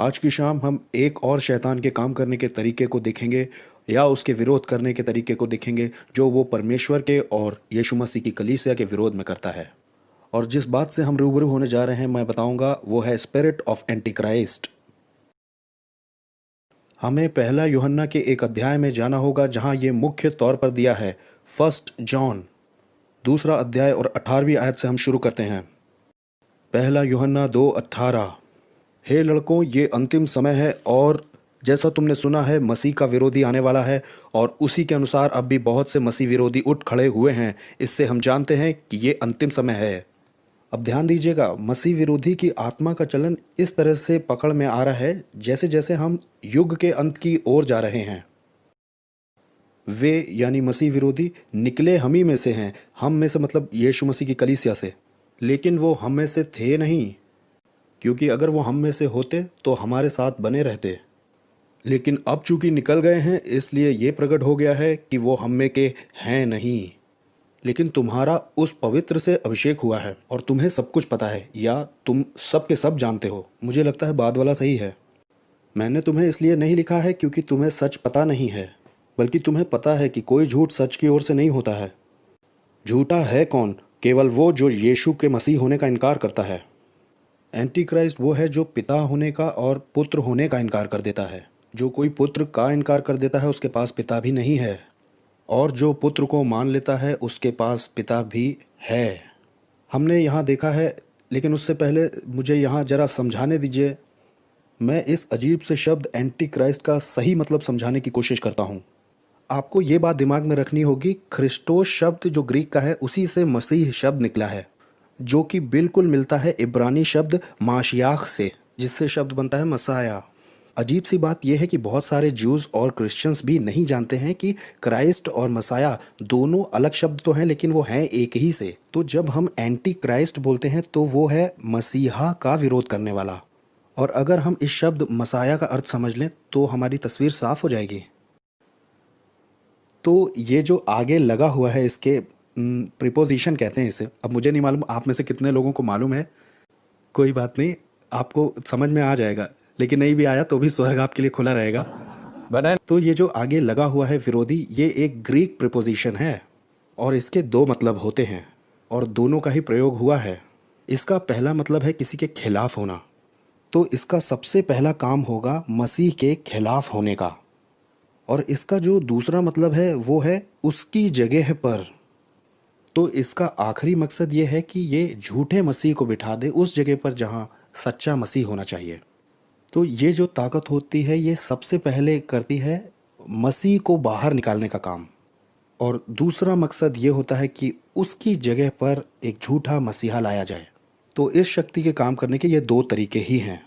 आज की शाम हम एक और शैतान के काम करने के तरीके को देखेंगे या उसके विरोध करने के तरीके को देखेंगे जो वो परमेश्वर के और यीशु मसीह की कलीसिया के विरोध में करता है। और जिस बात से हम रूबरू होने जा रहे हैं मैं बताऊंगा वो है स्पिरिट ऑफ एंटी क्राइस्ट। हमें पहला यूहन्ना के एक अध्याय में जाना होगा जहां ये मुख्य तौर पर दिया है। फर्स्ट जॉन दूसरा अध्याय और 18वीं आयत से हम शुरू करते हैं। पहला यूहन्ना 2:18। हे लड़कों, ये अंतिम समय है और जैसा तुमने सुना है मसीह का विरोधी आने वाला है और उसी के अनुसार अब भी बहुत से मसीह विरोधी उठ खड़े हुए हैं। इससे हम जानते हैं कि ये अंतिम समय है। अब ध्यान दीजिएगा, मसीह विरोधी की आत्मा का चलन इस तरह से पकड़ में आ रहा है जैसे जैसे हम युग के अंत की ओर जा रहे हैं। वे यानी मसीह विरोधी निकले हम ही में से हैं। हम में से मतलब यीशु मसीह की कलीसिया से, लेकिन वो हम में से थे नहीं, क्योंकि अगर वो हम में से होते तो हमारे साथ बने रहते। लेकिन अब चूंकि निकल गए हैं इसलिए ये प्रकट हो गया है कि वो हम में के हैं नहीं। लेकिन तुम्हारा उस पवित्र से अभिषेक हुआ है और तुम्हें सब कुछ पता है, या तुम सब के सब जानते हो। मुझे लगता है बाद वाला सही है। मैंने तुम्हें इसलिए नहीं लिखा है क्योंकि तुम्हें सच पता नहीं है, बल्कि तुम्हें पता है कि कोई झूठ सच की ओर से नहीं होता है। झूठा है कौन? केवल वो जो यीशु के मसीह होने का इनकार करता है। एंटी क्राइस्ट वो है जो पिता होने का और पुत्र होने का इनकार कर देता है। जो कोई पुत्र का इनकार कर देता है उसके पास पिता भी नहीं है, और जो पुत्र को मान लेता है उसके पास पिता भी है। हमने यहाँ देखा है, लेकिन उससे पहले मुझे यहाँ जरा समझाने दीजिए। मैं इस अजीब से शब्द एंटी क्राइस्ट का सही मतलब समझाने की कोशिश करता हूँ। आपको ये बात दिमाग में रखनी होगी, क्रिस्टोस शब्द जो ग्रीक का है उसी से मसीह शब्द निकला है, जो कि बिल्कुल मिलता है इब्रानी शब्द माशियाख से, जिससे शब्द बनता है मसाया। अजीब सी बात यह है कि बहुत सारे ज्यूज़ और क्रिश्चियंस भी नहीं जानते हैं कि क्राइस्ट और मसाया दोनों अलग शब्द तो हैं, लेकिन वो हैं एक ही से। तो जब हम एंटी क्राइस्ट बोलते हैं तो वो है मसीहा का विरोध करने वाला। और अगर हम इस शब्द मसाया का अर्थ समझ लें तो हमारी तस्वीर साफ हो जाएगी। तो ये जो आगे लगा हुआ है इसके प्रीपोजिशन कहते हैं इसे। अब मुझे नहीं मालूम आप में से कितने लोगों को मालूम है, कोई बात नहीं, आपको समझ में आ जाएगा। लेकिन नहीं भी आया तो भी स्वर्ग आपके लिए खुला रहेगा। तो ये जो आगे लगा हुआ है विरोधी, ये एक ग्रीक प्रीपोजिशन है और इसके दो मतलब होते हैं और दोनों का ही प्रयोग हुआ है। इसका पहला मतलब है किसी के खिलाफ होना, तो इसका सबसे पहला काम होगा मसीह के खिलाफ होने का। और इसका जो दूसरा मतलब है वो है उसकी जगह पर। तो इसका आखिरी मकसद ये है कि ये झूठे मसीह को बिठा दे उस जगह पर जहाँ सच्चा मसीह होना चाहिए। तो ये जो ताकत होती है ये सबसे पहले करती है मसीह को बाहर निकालने का काम, और दूसरा मकसद ये होता है कि उसकी जगह पर एक झूठा मसीहा लाया जाए। तो इस शक्ति के काम करने के ये दो तरीके ही हैं।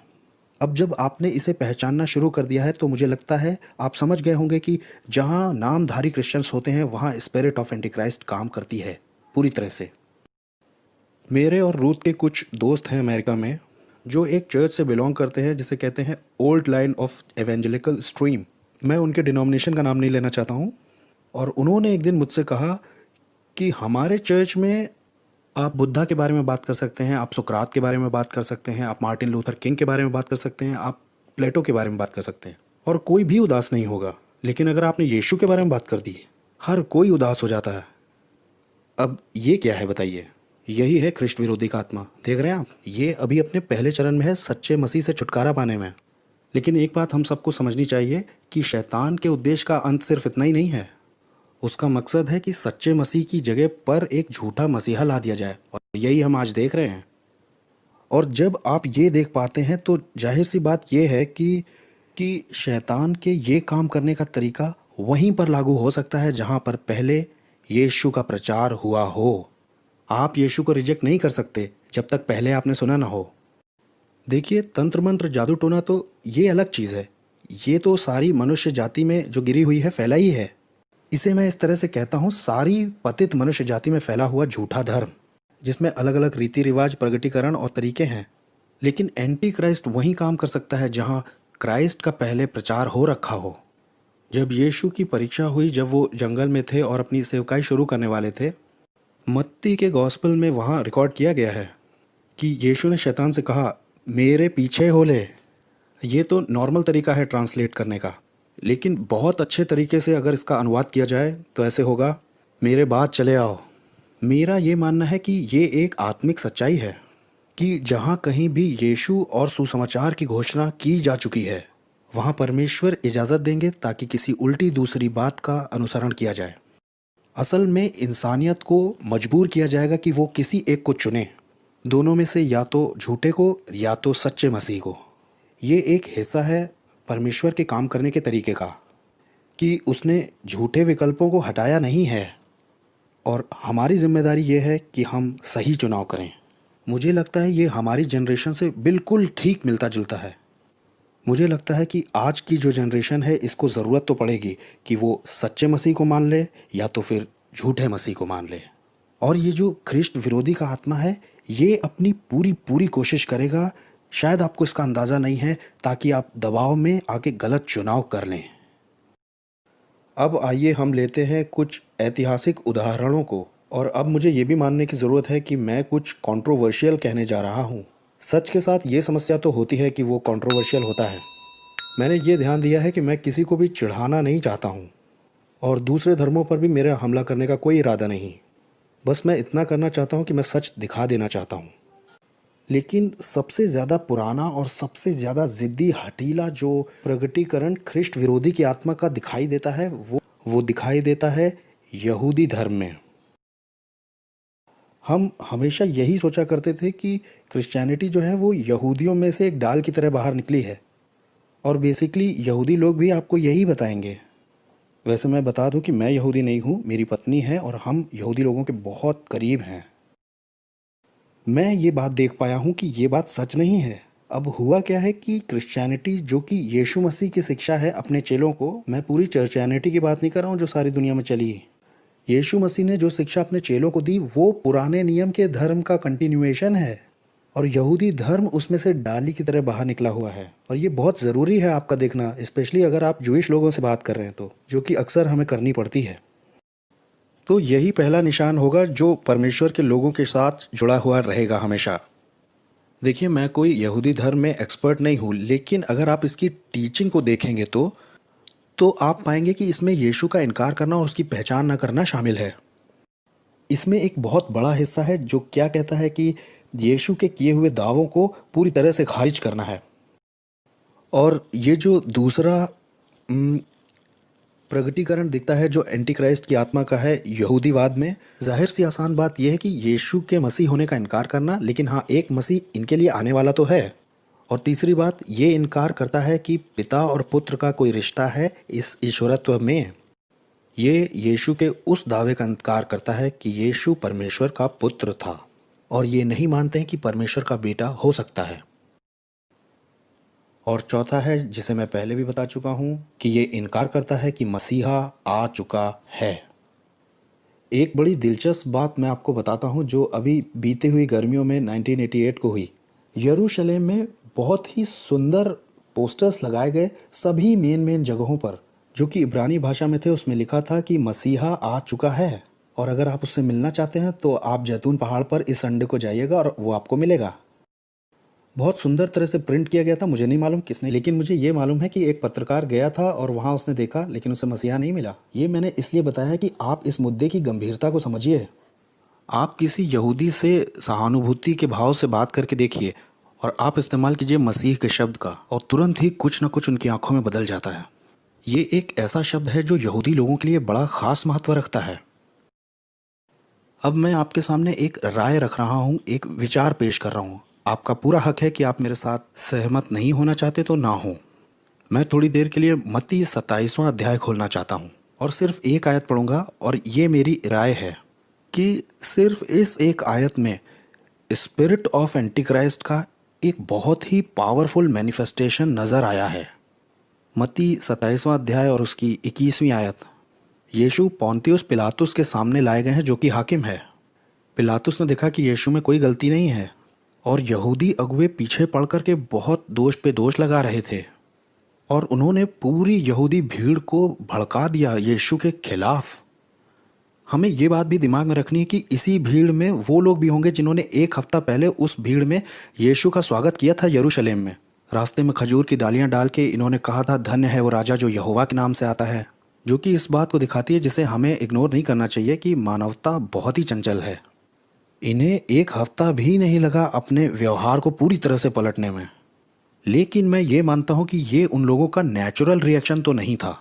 अब जब आपने इसे पहचानना शुरू कर दिया है तो मुझे लगता है आप समझ गए होंगे कि जहाँ नामधारी क्रिश्चियंस होते हैं वहाँ स्पिरिट ऑफ एंटी क्राइस्ट काम करती है पूरी तरह से। मेरे और रूथ के कुछ दोस्त हैं अमेरिका में जो एक चर्च से बिलोंग करते हैं जिसे कहते हैं old line of evangelical stream. मैं उनके डिनोमिनेशन का नाम नहीं लेना चाहता हूँ। और उन्होंने एक दिन मुझसे कहा कि हमारे चर्च में आप बुद्धा के बारे में बात कर सकते हैं, आप सुकरात के बारे में बात कर सकते हैं, आप मार्टिन लूथर किंग के बारे में बात कर सकते हैं, आप प्लेटो के बारे में बात कर सकते हैं, और कोई भी उदास नहीं होगा। लेकिन अगर आपने यीशु के बारे में बात कर दी, हर कोई उदास हो जाता है। अब ये क्या है बताइए? यही है ख्रिस्ट विरोधी का आत्मा। देख रहे हैं आप, ये अभी अपने पहले चरण में है सच्चे मसीह से छुटकारा पाने में। लेकिन एक बात हम सबको समझनी चाहिए कि शैतान के उद्देश्य का अंत सिर्फ इतना ही नहीं है। उसका मकसद है कि सच्चे मसीह की जगह पर एक झूठा मसीहा ला दिया जाए, और यही हम आज देख रहे हैं। और जब आप ये देख पाते हैं तो जाहिर सी बात ये है कि शैतान के ये काम करने का तरीका वहीं पर लागू हो सकता है जहाँ पर पहले यीशु का प्रचार हुआ हो। आप यीशु को रिजेक्ट नहीं कर सकते जब तक पहले आपने सुना ना हो। देखिए, तंत्र मंत्र जादू टोना तो ये अलग चीज़ है। ये तो सारी मनुष्य जाति में जो गिरी हुई है फैला ही है। इसे मैं इस तरह से कहता हूँ, सारी पतित मनुष्य जाति में फैला हुआ झूठा धर्म, जिसमें अलग अलग रीति रिवाज, प्रगटीकरण और तरीके हैं। लेकिन एंटी क्राइस्ट वहीं काम कर सकता है जहाँ क्राइस्ट का पहले प्रचार हो रखा हो। जब यीशु की परीक्षा हुई, जब वो जंगल में थे और अपनी सेवकाई शुरू करने वाले थे, मत्ती के गॉस्पेल में वहाँ रिकॉर्ड किया गया है कि यीशु ने शैतान से कहा, मेरे पीछे हो ले। ये तो नॉर्मल तरीका है ट्रांसलेट करने का, लेकिन बहुत अच्छे तरीके से अगर इसका अनुवाद किया जाए तो ऐसे होगा, मेरे बाद चले आओ। मेरा ये मानना है कि ये एक आत्मिक सच्चाई है कि जहाँ कहीं भी यीशु और सुसमाचार की घोषणा की जा चुकी है, वहाँ परमेश्वर इजाज़त देंगे ताकि किसी उल्टी दूसरी बात का अनुसरण किया जाए। असल में इंसानियत को मजबूर किया जाएगा कि वो किसी एक को चुने, दोनों में से या तो झूठे को या तो सच्चे मसीह को। ये एक हिस्सा है परमेश्वर के काम करने के तरीके का कि उसने झूठे विकल्पों को हटाया नहीं है, और हमारी जिम्मेदारी ये है कि हम सही चुनाव करें। मुझे लगता है ये हमारी जनरेशन से बिल्कुल ठीक मिलता जुलता है। मुझे लगता है कि आज की जो जनरेशन है इसको ज़रूरत तो पड़ेगी कि वो सच्चे मसीह को मान ले या तो फिर झूठे मसीह को मान ले। और ये जो ख्रिस्ट विरोधी का आत्मा है, ये अपनी पूरी पूरी कोशिश करेगा, शायद आपको इसका अंदाज़ा नहीं है, ताकि आप दबाव में आके गलत चुनाव कर लें। अब आइए हम लेते हैं कुछ ऐतिहासिक उदाहरणों को, और अब मुझे ये भी मानने की ज़रूरत है कि मैं कुछ कंट्रोवर्शियल कहने जा रहा हूँ। सच के साथ ये समस्या तो होती है कि वो कंट्रोवर्शियल होता है। मैंने ये ध्यान दिया है कि मैं किसी को भी चिढ़ाना नहीं चाहता हूँ, और दूसरे धर्मों पर भी मेरा हमला करने का कोई इरादा नहीं। बस मैं इतना करना चाहता हूँ कि मैं सच दिखा देना चाहता हूँ। लेकिन सबसे ज़्यादा पुराना और सबसे ज़्यादा ज़िद्दी हठीला जो प्रगटीकरण ख्रिस्ट विरोधी की आत्मा का दिखाई देता है, वो दिखाई देता है यहूदी धर्म में। हम हमेशा यही सोचा करते थे कि क्रिश्चियनिटी जो है वो यहूदियों में से एक डाल की तरह बाहर निकली है, और बेसिकली यहूदी लोग भी आपको यही बताएंगे। वैसे मैं बता दूं कि मैं यहूदी नहीं हूं, मेरी पत्नी है और हम यहूदी लोगों के बहुत करीब हैं। मैं ये बात देख पाया हूं कि ये बात सच नहीं है। अब हुआ क्या है कि क्रिश्चियनिटी जो कि यीशु मसीह की शिक्षा है अपने चेलों को, मैं पूरी चर्चियनिटी की बात नहीं कर रहा हूँ जो सारी दुनिया में चली। यीशु मसीह ने जो शिक्षा अपने चेलों को दी वो पुराने नियम के धर्म का कंटिन्यूएशन है, और यहूदी धर्म उसमें से डाली की तरह बाहर निकला हुआ है। और ये बहुत ज़रूरी है आपका देखना, स्पेशली अगर आप जूइश लोगों से बात कर रहे हैं तो, जो कि अक्सर हमें करनी पड़ती है। तो यही पहला निशान होगा जो परमेश्वर के लोगों के साथ जुड़ा हुआ रहेगा हमेशा। देखिए, मैं कोई यहूदी धर्म में एक्सपर्ट नहीं हूँ, लेकिन अगर आप इसकी टीचिंग को देखेंगे तो आप पाएंगे कि इसमें यीशु का इनकार करना और उसकी पहचान न करना शामिल है। इसमें एक बहुत बड़ा हिस्सा है जो क्या कहता है कि यीशु के किए हुए दावों को पूरी तरह से खारिज करना है। और ये जो दूसरा प्रगटीकरण दिखता है जो एंटी क्राइस्ट की आत्मा का है यहूदीवाद में, जाहिर सी आसान बात यह है कि यीशु के मसीह होने का इनकार करना, लेकिन हाँ, एक मसीह इनके लिए आने वाला तो है। और तीसरी बात, ये इनकार करता है कि पिता और पुत्र का कोई रिश्ता है इस ईश्वरत्व में। ये यीशु के उस दावे का इनकार करता है कि यीशु परमेश्वर का पुत्र था, और ये नहीं मानते हैं कि परमेश्वर का बेटा हो सकता है। और चौथा है, जिसे मैं पहले भी बता चुका हूँ, कि ये इनकार करता है कि मसीहा आ चुका है। एक बड़ी दिलचस्प बात मैं आपको बताता हूँ जो अभी बीते हुई गर्मियों में 1988 को हुई। यरूशलेम में बहुत ही सुंदर पोस्टर्स लगाए गए सभी मेन जगहों पर, जो कि इब्रानी भाषा में थे। उसमें लिखा था कि मसीहा आ चुका है, और अगर आप उससे मिलना चाहते हैं तो आप जैतून पहाड़ पर इस संडे को जाइएगा और वो आपको मिलेगा। बहुत सुंदर तरह से प्रिंट किया गया था। मुझे नहीं मालूम किसने, लेकिन मुझे ये मालूम है कि एक पत्रकार गया था और वहाँ उसने देखा, लेकिन उसे मसीहा नहीं मिला। ये मैंने इसलिए बताया है कि आप इस मुद्दे की गंभीरता को समझिए। आप किसी यहूदी से सहानुभूति के भाव से बात करके देखिए, और आप इस्तेमाल कीजिए मसीह के शब्द का, और तुरंत ही कुछ न कुछ उनकी आंखों में बदल जाता है। ये एक ऐसा शब्द है जो यहूदी लोगों के लिए बड़ा खास महत्व रखता है। अब मैं आपके सामने एक राय रख रहा हूँ, एक विचार पेश कर रहा हूँ। आपका पूरा हक है कि आप मेरे साथ सहमत नहीं होना चाहते तो ना हो। मैं थोड़ी देर के लिए मत्ती 27वां अध्याय खोलना चाहता हूँ और सिर्फ एक आयत पढ़ूंगा, और ये मेरी राय है कि सिर्फ इस एक आयत में स्पिरिट ऑफ एंटीक्राइस्ट का एक बहुत ही पावरफुल मैनिफेस्टेशन नज़र आया है। मत्ती 27वां अध्याय और उसकी 21वीं आयत। यीशु पोंतियुस पिलातुस के सामने लाए गए हैं जो कि हाकिम है। पिलातुस ने देखा कि यीशु में कोई गलती नहीं है, और यहूदी अगुए पीछे पड़ कर के बहुत दोष पे दोष लगा रहे थे, और उन्होंने पूरी यहूदी भीड़ को भड़का दिया यीशु के खिलाफ। हमें ये बात भी दिमाग में रखनी है कि इसी भीड़ में वो लोग भी होंगे जिन्होंने एक हफ्ता पहले उस भीड़ में यीशु का स्वागत किया था यरूशलेम में। रास्ते में खजूर की डालियां डाल के इन्होंने कहा था, धन्य है वो राजा जो यहोवा के नाम से आता है, जो कि इस बात को दिखाती है जिसे हमें इग्नोर नहीं करना चाहिए कि मानवता बहुत ही चंचल है। इन्हें एक हफ्ता भी नहीं लगा अपने व्यवहार को पूरी तरह से पलटने में। लेकिन मैं ये मानता हूँ कि ये उन लोगों का नेचुरल रिएक्शन तो नहीं था।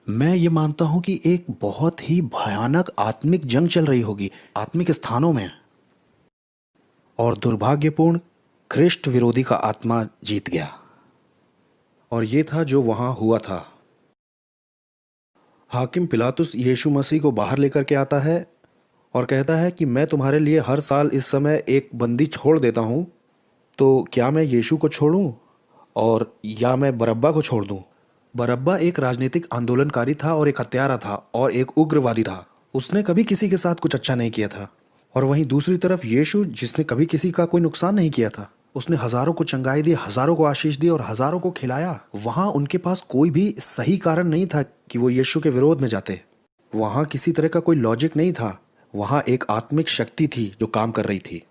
मैं ये मानता हूँ कि एक बहुत ही भयानक आत्मिक जंग चल रही होगी आत्मिक स्थानों में, और दुर्भाग्यपूर्ण ख्रिस्ट विरोधी का आत्मा जीत गया। और ये था जो वहाँ हुआ था। हाकिम पिलातुस यीशु मसीह को बाहर लेकर के आता है और कहता है कि मैं तुम्हारे लिए हर साल इस समय एक बंदी छोड़ देता हूँ, तो क्या मैं यीशु को छोड़ूं और या मैं बरअब्बा को छोड़ दूं? बरअब्बा एक राजनीतिक आंदोलनकारी था और एक हत्यारा था और एक उग्रवादी था। उसने कभी किसी के साथ कुछ अच्छा नहीं किया था। और वहीं दूसरी तरफ यीशु, जिसने कभी किसी का कोई नुकसान नहीं किया था, उसने हजारों को चंगाई दी, हजारों को आशीष दी और हजारों को खिलाया। वहां उनके पास कोई भी सही कारण नहीं था कि वो यीशु के विरोध में जाते। वहां किसी तरह का कोई लॉजिक नहीं था। वहां एक आत्मिक शक्ति थी जो काम कर रही थी।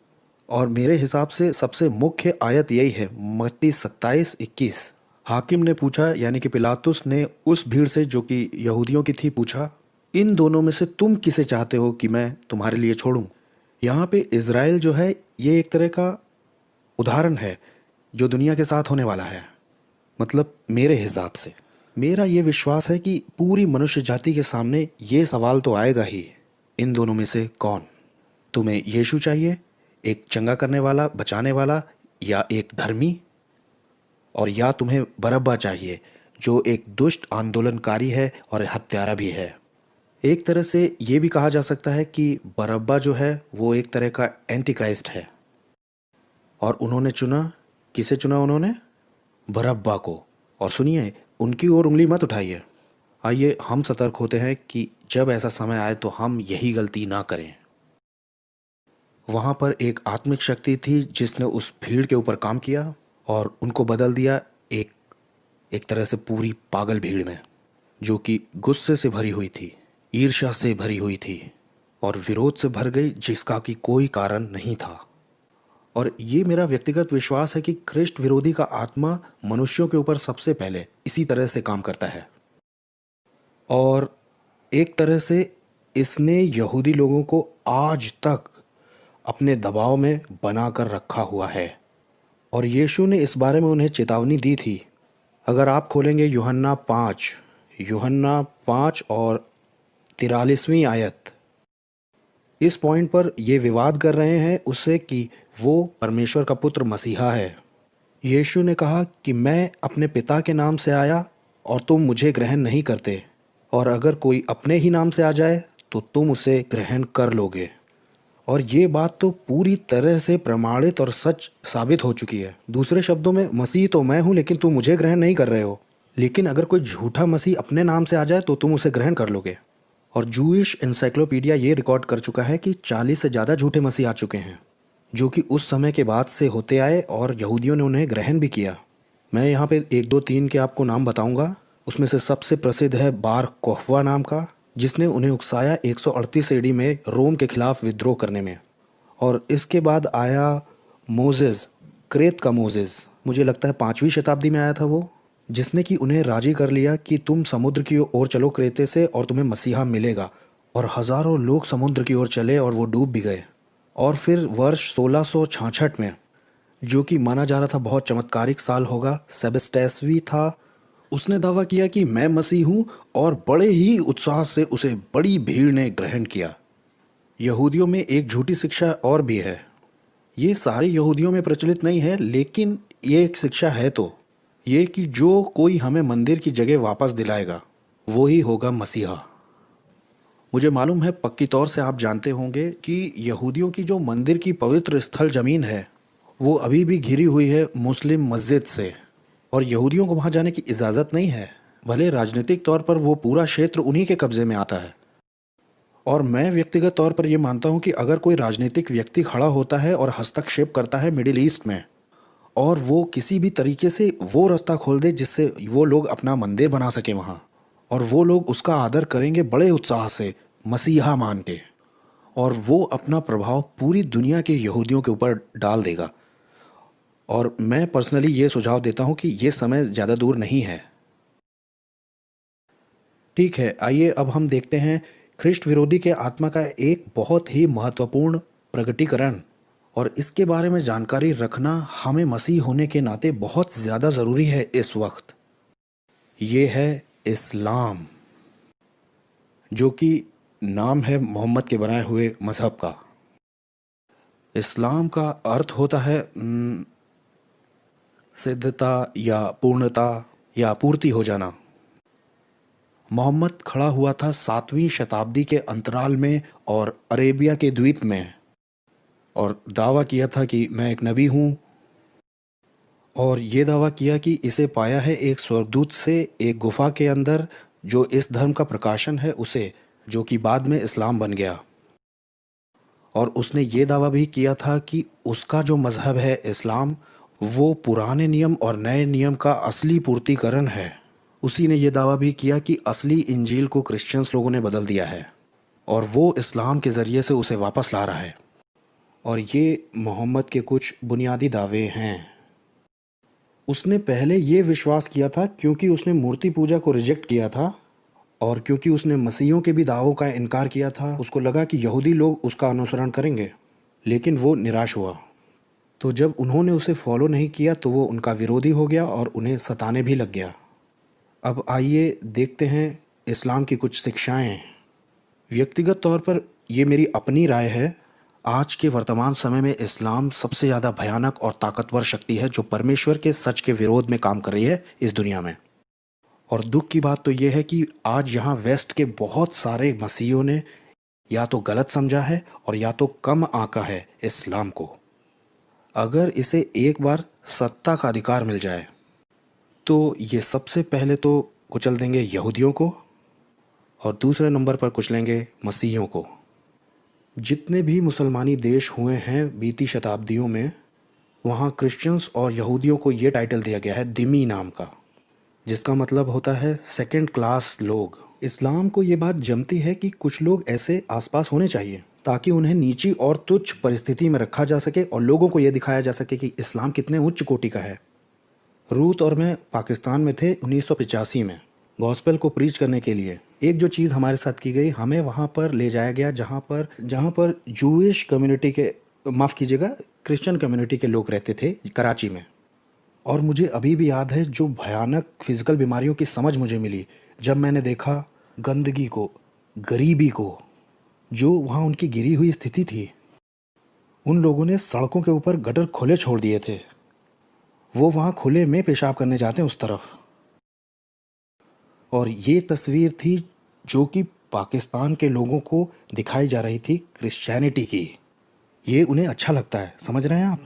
और मेरे हिसाब से सबसे मुख्य आयत यही है, मत्ती 27:21। हाकिम ने पूछा, यानी कि पिलातुस ने उस भीड़ से जो कि यहूदियों की थी, पूछा, इन दोनों में से तुम किसे चाहते हो कि मैं तुम्हारे लिए छोड़ूं? यहाँ पे इज़राइल जो है ये एक तरह का उदाहरण है जो दुनिया के साथ होने वाला है। मतलब मेरे हिसाब से मेरा ये विश्वास है कि पूरी मनुष्य जाति के सामने ये सवाल तो आएगा ही, इन दोनों में से कौन? तुम्हें यीशु चाहिए, एक चंगा करने वाला, बचाने वाला, या एक धर्मी? और या तुम्हें बरअब्बा चाहिए जो एक दुष्ट आंदोलनकारी है और हत्यारा भी है? एक तरह से ये भी कहा जा सकता है कि बरअब्बा जो है वो एक तरह का एंटी क्राइस्ट है। और उन्होंने चुना, किसे चुना उन्होंने? बरअब्बा को। और सुनिए, उनकी ओर उंगली मत उठाइए। आइए हम सतर्क होते हैं कि जब ऐसा समय आए तो हम यही गलती ना करें। वहाँ पर एक आत्मिक शक्ति थी जिसने उस भीड़ के ऊपर काम किया और उनको बदल दिया एक तरह से पूरी पागल भीड़ में, जो कि गुस्से से भरी हुई थी, ईर्ष्या से भरी हुई थी और विरोध से भर गई जिसका कि कोई कारण नहीं था। और ये मेरा व्यक्तिगत विश्वास है कि ख्रिस्ट विरोधी का आत्मा मनुष्यों के ऊपर सबसे पहले इसी तरह से काम करता है। और एक तरह से इसने यहूदी लोगों को आज तक अपने दबाव में बना कर रखा हुआ है। और यीशु ने इस बारे में उन्हें चेतावनी दी थी। अगर आप खोलेंगे यूहन्ना 5 और 43वीं आयत, इस पॉइंट पर ये विवाद कर रहे हैं उससे कि वो परमेश्वर का पुत्र मसीहा है। यीशु ने कहा कि मैं अपने पिता के नाम से आया और तुम मुझे ग्रहण नहीं करते, और अगर कोई अपने ही नाम से आ जाए तो तुम उसे ग्रहण कर लोगे। और ये बात तो पूरी तरह से प्रमाणित और सच साबित हो चुकी है। दूसरे शब्दों में, मसीह तो मैं हूँ लेकिन तुम मुझे ग्रहण नहीं कर रहे हो। लेकिन अगर कोई झूठा मसीह अपने नाम से आ जाए तो तुम उसे ग्रहण कर लोगे। और जूइश एनसाइक्लोपीडिया ये रिकॉर्ड कर चुका है कि 40 से ज़्यादा झूठे मसीह आ चुके हैं, जो कि उस समय के बाद से होते आए और यहूदियों ने उन्हें ग्रहण भी किया। मैं यहाँ पे 1, 2, 3 के आपको नाम बताऊँगा। उसमें से सबसे प्रसिद्ध है बार कोख्वा नाम का, जिसने उन्हें उकसाया 138 एडी में रोम के खिलाफ विद्रोह करने में। और इसके बाद आया मोजेस, क्रेत का मोजेस, मुझे लगता है 5वीं शताब्दी में आया था वो, जिसने कि उन्हें राजी कर लिया कि तुम समुद्र की ओर चलो क्रेते से और तुम्हें मसीहा मिलेगा। और हज़ारों लोग समुद्र की ओर चले और वो डूब भी गए। और फिर वर्ष 1666 में, जो कि माना जा रहा था बहुत चमत्कारिक साल होगा, सेबेस्टेसवी था, उसने दावा किया कि मैं मसीह हूँ और बड़े ही उत्साह से उसे बड़ी भीड़ ने ग्रहण किया। यहूदियों में एक झूठी शिक्षा और भी है, ये सारे यहूदियों में प्रचलित नहीं है, लेकिन ये एक शिक्षा है तो ये कि जो कोई हमें मंदिर की जगह वापस दिलाएगा वो ही होगा मसीहा। मुझे मालूम है पक्की तौर से आप जानते होंगे कि यहूदियों की जो मंदिर की पवित्र स्थल ज़मीन है वो अभी भी घिरी हुई है मुस्लिम मस्जिद से, और यहूदियों को वहाँ जाने की इजाज़त नहीं है। भले राजनीतिक तौर पर वो पूरा क्षेत्र उन्हीं के कब्ज़े में आता है। और मैं व्यक्तिगत तौर पर यह मानता हूँ कि अगर कोई राजनीतिक व्यक्ति खड़ा होता है और हस्तक्षेप करता है मिडिल ईस्ट में, और वो किसी भी तरीके से वो रास्ता खोल दे जिससे वो लोग अपना मंदिर बना सके वहाँ, और वो लोग उसका आदर करेंगे बड़े उत्साह से मसीहा मान के, और वो अपना प्रभाव पूरी दुनिया के यहूदियों के ऊपर डाल देगा, और मैं पर्सनली ये सुझाव देता हूँ कि ये समय ज़्यादा दूर नहीं है। ठीक है, आइए अब हम देखते हैं ख्रिस्ट विरोधी के आत्मा का एक बहुत ही महत्वपूर्ण प्रकटीकरण, और इसके बारे में जानकारी रखना हमें मसीह होने के नाते बहुत ज़्यादा ज़रूरी है इस वक्त। ये है इस्लाम, जो कि नाम है मोहम्मद के बनाए हुए मज़हब का। इस्लाम का अर्थ होता है सिद्धता या पूर्णता या पूर्ति हो जाना। मोहम्मद खड़ा हुआ था 7वीं शताब्दी के अंतराल में और अरेबिया के द्वीप में, और दावा किया था कि मैं एक नबी हूँ, और ये दावा किया कि इसे पाया है एक स्वर्गदूत से एक गुफा के अंदर, जो इस धर्म का प्रकाशन है उसे, जो कि बाद में इस्लाम बन गया। और उसने ये दावा भी किया था कि उसका जो मज़हब है इस्लाम, वो पुराने नियम और नए नियम का असली पूर्तिकरण है। उसी ने ये दावा भी किया कि असली इंजील को क्रिश्चियंस लोगों ने बदल दिया है और वो इस्लाम के ज़रिए से उसे वापस ला रहा है। और ये मोहम्मद के कुछ बुनियादी दावे हैं। उसने पहले ये विश्वास किया था, क्योंकि उसने मूर्ति पूजा को रिजेक्ट किया था और क्योंकि उसने मसीहों के भी दावों का इनकार किया था, उसको लगा कि यहूदी लोग उसका अनुसरण करेंगे, लेकिन वो निराश हुआ। तो जब उन्होंने उसे फॉलो नहीं किया तो वो उनका विरोधी हो गया और उन्हें सताने भी लग गया। अब आइए देखते हैं इस्लाम की कुछ शिक्षाएं। व्यक्तिगत तौर पर ये मेरी अपनी राय है, आज के वर्तमान समय में इस्लाम सबसे ज़्यादा भयानक और ताकतवर शक्ति है जो परमेश्वर के सच के विरोध में काम कर रही है इस दुनिया में। और दुख की बात तो ये है कि आज यहाँ वेस्ट के बहुत सारे मसीहों ने या तो गलत समझा है और या तो कम आंका है इस्लाम को। अगर इसे एक बार सत्ता का अधिकार मिल जाए तो ये सबसे पहले तो कुचल देंगे यहूदियों को और दूसरे नंबर पर कुचलेंगे मसीहियों को। जितने भी मुसलमानी देश हुए हैं बीती शताब्दियों में, वहाँ क्रिश्चियंस और यहूदियों को ये टाइटल दिया गया है दिमी नाम का, जिसका मतलब होता है सेकंड क्लास लोग। इस्लाम को ये बात जमती है कि कुछ लोग ऐसे आसपास होने चाहिए ताकि उन्हें नीची और तुच्छ परिस्थिति में रखा जा सके और लोगों को ये दिखाया जा सके कि इस्लाम कितने उच्च कोटि का है। रूथ और मैं पाकिस्तान में थे 1985 में गॉस्पेल को प्रीच करने के लिए। एक जो चीज़ हमारे साथ की गई, हमें वहाँ पर ले जाया गया जहाँ पर जूइश कम्युनिटी के, माफ़ कीजिएगा, क्रिश्चियन कम्युनिटी के लोग रहते थे कराची में। और मुझे अभी भी याद है जो भयानक फिजिकल बीमारियों की समझ मुझे मिली जब मैंने देखा गंदगी को, गरीबी को, जो वहाँ उनकी गिरी हुई स्थिति थी। उन लोगों ने सड़कों के ऊपर गटर खुले छोड़ दिए थे, वो वहाँ खुले में पेशाब करने जाते हैं उस तरफ। और ये तस्वीर थी जो कि पाकिस्तान के लोगों को दिखाई जा रही थी क्रिश्चियनिटी की। ये उन्हें अच्छा लगता है, समझ रहे हैं आप?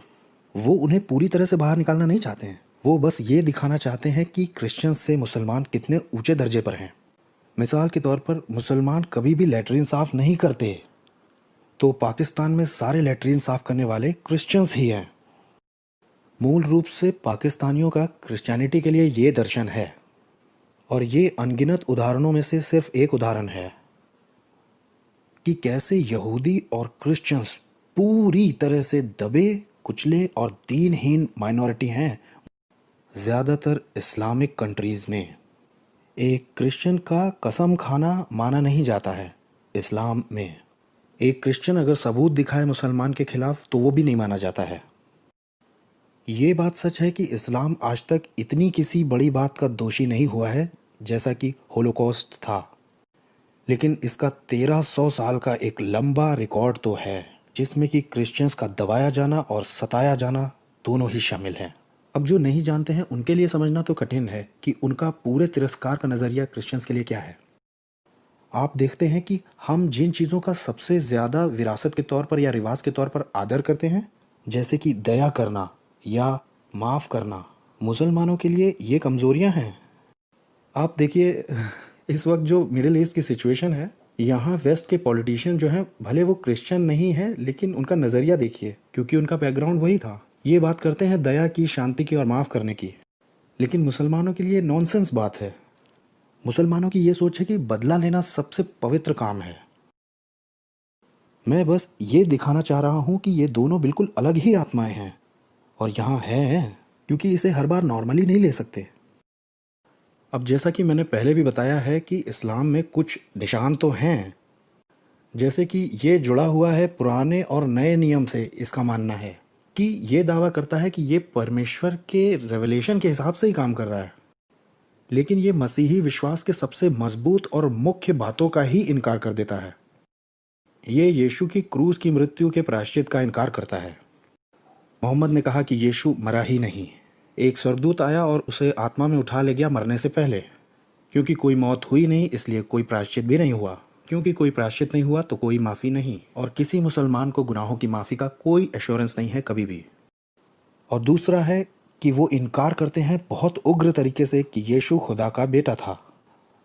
वो उन्हें पूरी तरह से बाहर निकालना नहीं चाहते हैं, वो बस ये दिखाना चाहते हैं कि क्रिश्चियन से मुसलमान कितने ऊंचे दर्जे पर हैं। मिसाल के तौर पर मुसलमान कभी भी लैट्रिन साफ़ नहीं करते, तो पाकिस्तान में सारे लैट्रिन साफ़ करने वाले क्रिश्चियंस ही हैं। मूल रूप से पाकिस्तानियों का क्रिश्चियनिटी के लिए ये दर्शन है, और ये अनगिनत उदाहरणों में से सिर्फ एक उदाहरण है कि कैसे यहूदी और क्रिश्चियंस पूरी तरह से दबे, कुचले और दीनहीन माइनॉरिटी हैं ज़्यादातर इस्लामिक कंट्रीज़ में। एक क्रिश्चियन का कसम खाना माना नहीं जाता है इस्लाम में। एक क्रिश्चियन अगर सबूत दिखाए मुसलमान के खिलाफ तो वो भी नहीं माना जाता है। ये बात सच है कि इस्लाम आज तक इतनी किसी बड़ी बात का दोषी नहीं हुआ है जैसा कि होलोकॉस्ट था, लेकिन इसका 1300 साल का एक लंबा रिकॉर्ड तो है जिसमें कि क्रिश्चियंस का दबाया जाना और सताया जाना दोनों ही शामिल हैं। अब जो नहीं जानते हैं उनके लिए समझना तो कठिन है कि उनका पूरे तिरस्कार का नज़रिया क्रिश्चियंस के लिए क्या है। आप देखते हैं कि हम जिन चीज़ों का सबसे ज़्यादा विरासत के तौर पर या रिवाज के तौर पर आदर करते हैं, जैसे कि दया करना या माफ़ करना, मुसलमानों के लिए ये कमज़ोरियां हैं। आप देखिए इस वक्त जो मिडिल ईस्ट की सिचुएशन है, यहाँ वेस्ट के पॉलिटिशियन जो हैं, भले वो क्रिश्चियन नहीं हैं, लेकिन उनका नज़रिया देखिए, क्योंकि उनका बैकग्राउंड वही था। ये बात करते हैं दया की, शांति की और माफ़ करने की, लेकिन मुसलमानों के लिए नॉनसेंस बात है। मुसलमानों की ये सोच है कि बदला लेना सबसे पवित्र काम है। मैं बस ये दिखाना चाह रहा हूँ कि ये दोनों बिल्कुल अलग ही आत्माएं हैं और यहाँ है, क्योंकि इसे हर बार नॉर्मली नहीं ले सकते। अब जैसा कि मैंने पहले भी बताया है कि इस्लाम में कुछ निशान तो हैं, जैसे कि ये जुड़ा हुआ है पुराने और नए नियम से। इसका मानना है कि ये दावा करता है कि ये परमेश्वर के रेवलेशन के हिसाब से ही काम कर रहा है, लेकिन ये मसीही विश्वास के सबसे मजबूत और मुख्य बातों का ही इनकार कर देता है। ये यीशु की क्रूस की मृत्यु के प्रायश्चित का इनकार करता है। मोहम्मद ने कहा कि यीशु मरा ही नहीं, एक स्वर्गदूत आया और उसे आत्मा में उठा ले गया मरने से पहले। क्योंकि कोई मौत हुई नहीं इसलिए कोई प्रायश्चित भी नहीं हुआ, क्योंकि कोई प्रायश्चित नहीं हुआ तो कोई माफ़ी नहीं, और किसी मुसलमान को गुनाहों की माफ़ी का कोई एश्योरेंस नहीं है कभी भी। और दूसरा है कि वो इनकार करते हैं बहुत उग्र तरीके से कि यीशु खुदा का बेटा था।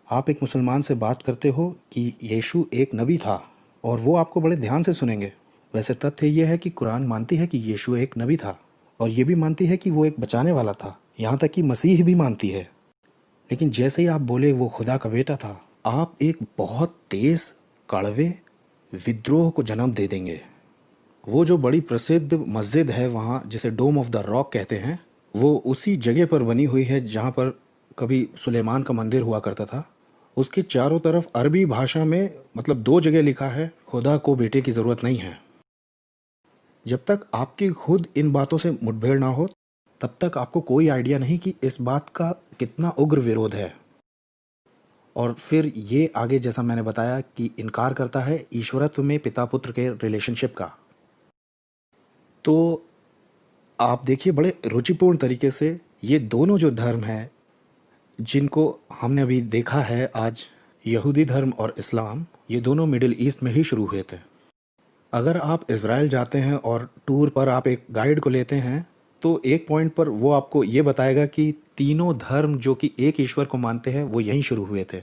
आप एक मुसलमान से बात करते हो कि यीशु एक नबी था और वो आपको बड़े ध्यान से सुनेंगे। वैसे तथ्य ये है कि कुरान मानती है कि यीशु एक नबी था, और ये भी मानती है कि वो एक बचाने वाला था, यहाँ तक कि मसीह भी मानती है। लेकिन जैसे ही आप बोले वो खुदा का बेटा था, आप एक बहुत तेज़ कड़वे विद्रोह को जन्म दे देंगे। वो जो बड़ी प्रसिद्ध मस्जिद है वहाँ, जिसे डोम ऑफ द रॉक कहते हैं, वो उसी जगह पर बनी हुई है जहाँ पर कभी सुलेमान का मंदिर हुआ करता था। उसके चारों तरफ अरबी भाषा में मतलब 2 जगह लिखा है, खुदा को बेटे की ज़रूरत नहीं है। जब तक आपकी खुद इन बातों से मुठभेड़ ना हो, तब तक आपको कोई आइडिया नहीं कि इस बात का कितना उग्र विरोध है। और फिर ये आगे जैसा मैंने बताया कि इनकार करता है ईश्वरत्व में पिता पुत्र के रिलेशनशिप का। तो आप देखिए बड़े रुचिपूर्ण तरीके से ये दोनों जो धर्म हैं, जिनको हमने अभी देखा है आज, यहूदी धर्म और इस्लाम, ये दोनों मिडिल ईस्ट में ही शुरू हुए थे। अगर आप इज़राइल जाते हैं और टूर पर आप एक गाइड को लेते हैं, तो एक पॉइंट पर वो आपको ये बताएगा कि तीनों धर्म जो कि एक ईश्वर को मानते हैं वो यहीं शुरू हुए थे,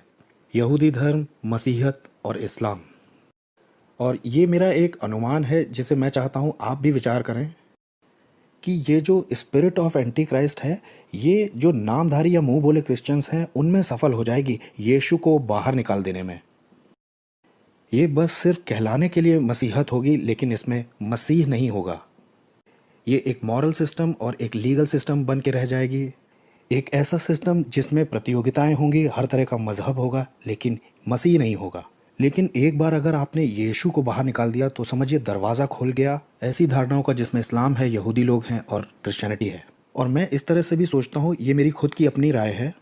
यहूदी धर्म, मसीहत और इस्लाम। और ये मेरा एक अनुमान है जिसे मैं चाहता हूँ आप भी विचार करें कि ये जो स्पिरिट ऑफ एंटी क्राइस्ट है, ये जो नामधारी या मुंह बोले क्रिश्चियंस हैं उनमें सफल हो जाएगी यीशु को बाहर निकाल देने में। ये बस सिर्फ कहलाने के लिए मसीहत होगी, लेकिन इसमें मसीह नहीं होगा। ये एक मॉरल सिस्टम और एक लीगल सिस्टम बन के रह जाएगी, एक ऐसा सिस्टम जिसमें प्रतियोगिताएं होंगी, हर तरह का मजहब होगा, लेकिन मसीह नहीं होगा। लेकिन एक बार अगर आपने यीशु को बाहर निकाल दिया तो समझिए दरवाज़ा खुल गया ऐसी धारणाओं का जिसमें इस्लाम है, यहूदी लोग हैं और क्रिश्चियनिटी है। और मैं इस तरह से भी सोचता हूँ, ये मेरी खुद की अपनी राय है,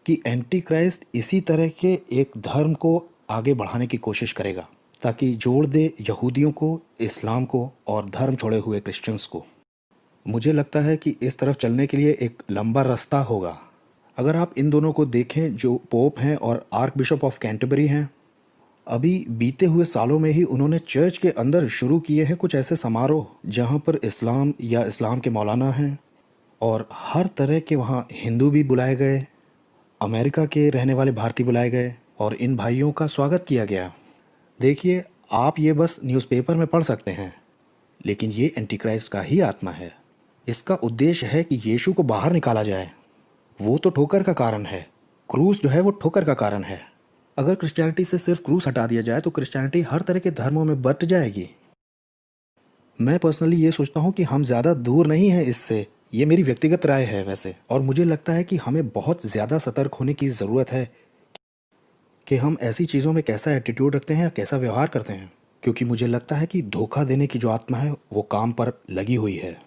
कि एंटी क्राइस्ट इसी तरह के एक धर्म को आगे बढ़ाने की कोशिश करेगा ताकि जोड़ दे यहूदियों को, इस्लाम को और धर्म छोड़े हुए क्रिश्चियंस को। मुझे लगता है कि इस तरफ चलने के लिए एक लंबा रास्ता होगा। अगर आप इन दोनों को देखें, जो पोप हैं और आर्क बिशप ऑफ कैंटरबरी हैं, अभी बीते हुए सालों में ही उन्होंने चर्च के अंदर शुरू किए हैं कुछ ऐसे समारोह जहां पर इस्लाम या इस्लाम के मौलाना हैं, और हर तरह के वहां हिंदू भी बुलाए गए, अमेरिका के रहने वाले भारतीय बुलाए गए और इन भाइयों का स्वागत किया गया। देखिए, आप ये बस न्यूज़पेपर में पढ़ सकते हैं, लेकिन ये एंटीक्राइस्ट का ही आत्मा है। इसका उद्देश्य है कि यीशु को बाहर निकाला जाए। वो तो ठोकर का कारण है, क्रूस जो है वो ठोकर का कारण है। अगर क्रिश्चियनिटी से सिर्फ क्रूस हटा दिया जाए तो क्रिश्चियनिटी हर तरह के धर्मों में बंट जाएगी। मैं पर्सनली ये सोचता हूँ कि हम ज़्यादा दूर नहीं हैं इससे, ये मेरी व्यक्तिगत राय है वैसे। और मुझे लगता है कि हमें बहुत ज़्यादा सतर्क होने की ज़रूरत है कि हम ऐसी चीज़ों में कैसा एटीट्यूड रखते हैं या कैसा व्यवहार करते हैं, क्योंकि मुझे लगता है कि धोखा देने की जो आत्मा है वो काम पर लगी हुई है।